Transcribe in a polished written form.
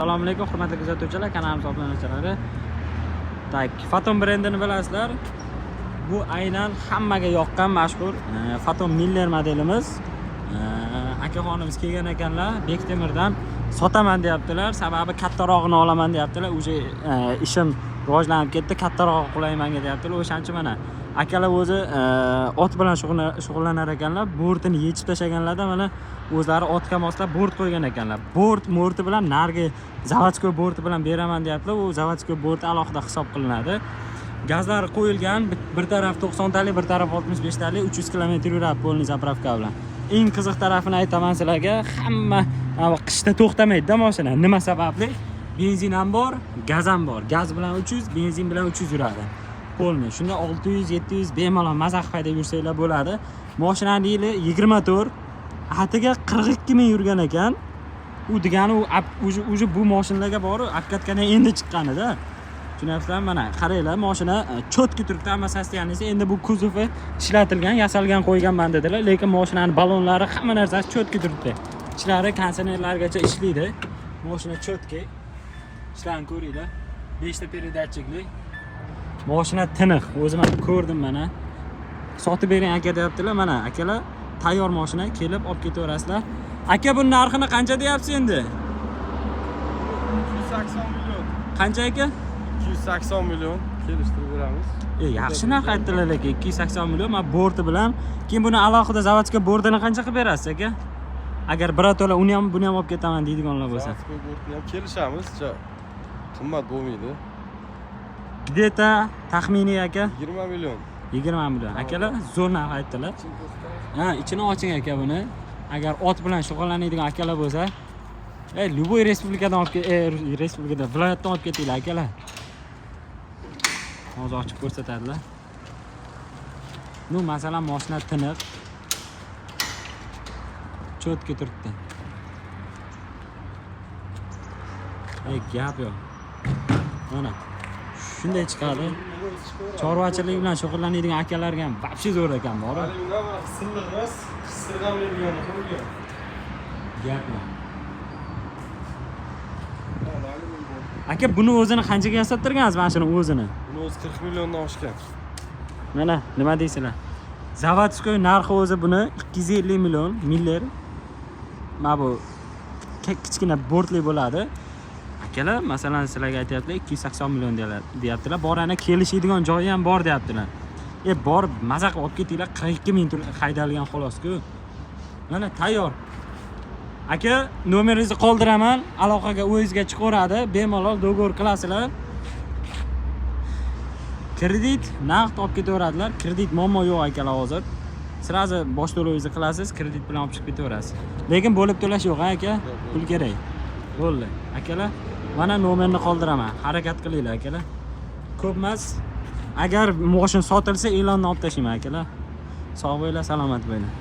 Assalomu alaykum hurmatli kuzatuvchilar, kanalimiz obunachilari. Tak, Phantom brendini bilasizlar. Bu aynan hammaga yoqqan mashhur Phantom Miller modelimiz. Akaxonimiz kelgan ekanlar, Bektemirdan sotaman deyaptilar. Sababi kattarog'ini olaman deyaptilar. O'sha ishim rivojlanib ketdi, kattarog'i qulayman deyaptilar. O'shancha mana akalar o'zi ot bilan shug'ullanar ekanlar. Bortini yechib tashaganlarda mana o'zlari otga moslab bort qo'ygan ekanlar. Morti bilan nargi zavodskoy borti bilan beraman deyaptilar. U zavodskoy borti alohida hisob qilinadi. Gazlar qo'yilgan, bir taraf 90 talik, bir taraf 65 talik, 300 km yuradi polniy zapravka bilan. Eng qiziq tarafini aytaman sizlarga, hamma qishda to'xtamaydi mashina. Nima sababli? Benzin ham bor, gaz ham bor. Gaz bilan 300, benzin bilan 300 yuradi. Polniy. Shunda 600-700 bemalol mazaq haydab yursanglar bo'ladi. Mashinaning yili 24, atiga 42 ming yurgan ekan. U degani u bu mashinalarga bor, obkatkadan endi chiqqanida. Tushunasizlarmi? Mana qaranglar, mashina cho'tki turibdi, hamma sostoyaniysi. Endi bu kuzovi ishlatilgan, yasalgan qo'yganman dedilar, lekin mashinaning ballonlari, hamma narsasi cho'tki turibdi. Ichlari konditsionerlargacha ishlaydi. Mashina cho'tki. Ishlarini ko'ringlar. 5 ta передатчикli. Mashina tiniq. O'zim ham ko'rdim mana. Sotib bering aka deyaptilar. Mana akalar tayyor mashina, kelib olib ketaverasizlar. Aka, bu narxini qancha deyapsiz endi? 280 million. Qancha aka? 280 million kelishtirib beramiz. Yaxshi narx aytdilar lekin 280 million. Men borti bilan, keyin buni alohida zavodskiy bordini qancha qilib berasiz aka? Agar birato'la uni ham buni ham olib ketaman deydiganlar bo'lsa. Zavodskiy bordni ham kelishamiz, qimmat bo'lmaydi. Где-то taxminiy aka 20 million. 20 million. Akalar zo'r narx aytdilar. Ha, ichini oching aka buni. Agar ot bilan shug'ullanadigan akalar bo'lsa, любой respublikadan viloyatdan olib ketinglar akalar. Hozir ochib ko'rsatadilar. Masalan, mashina tiniq. Cho'tki turibdi. Gap yo'q. Mana shunday chiqadi. Chorvachilik bilan shug'ullanadigan akalarga ham вообще zo'r ekan, bor. Silliq emas, qistirganlaydigan qo'ygan. Gap yo'q. Aka, buni o'zini qanchaga yasattirgansiz mana shuni o'zini? Buni o'zi 40 milliondan oshgan. Mana, nima deysizlar? Zavodskoy narxi o'zi buni 250 million Miller. Mana bu kichkina bortli bo'ladi. Akalar, masalan, sizlarga aytayaptilar 280 million deyaptilar. Borani kelishadigan joyi ham bor deyaptilar. Bor, mazaq olib ketinglar, 42 ming haydalgan xolos-ku. Mana tayyor. Aka, nomeringizni qoldiraman, aloqaga o'zingizga chiqaveradi, bemalol do'g'or qilasizlar. Kredit naqd olib ketaveradilar. Kredit muammo yo'q akalar hozir. Sirazi bosh to'lovingizni qilasiz, kredit bilan olib chiqib ketaverasiz. Lekin bo'lib to'lash yo'q, aka. Pul kerak. Bo'ldi. Akalar, mana nomerni qoldiraman. Harakat qilinglar akalar. Ko'p emas. Agar mashina sotilsa, e'lonni olib tashlayman akalar. Sog' bo'linglar, salomat bo'linglar.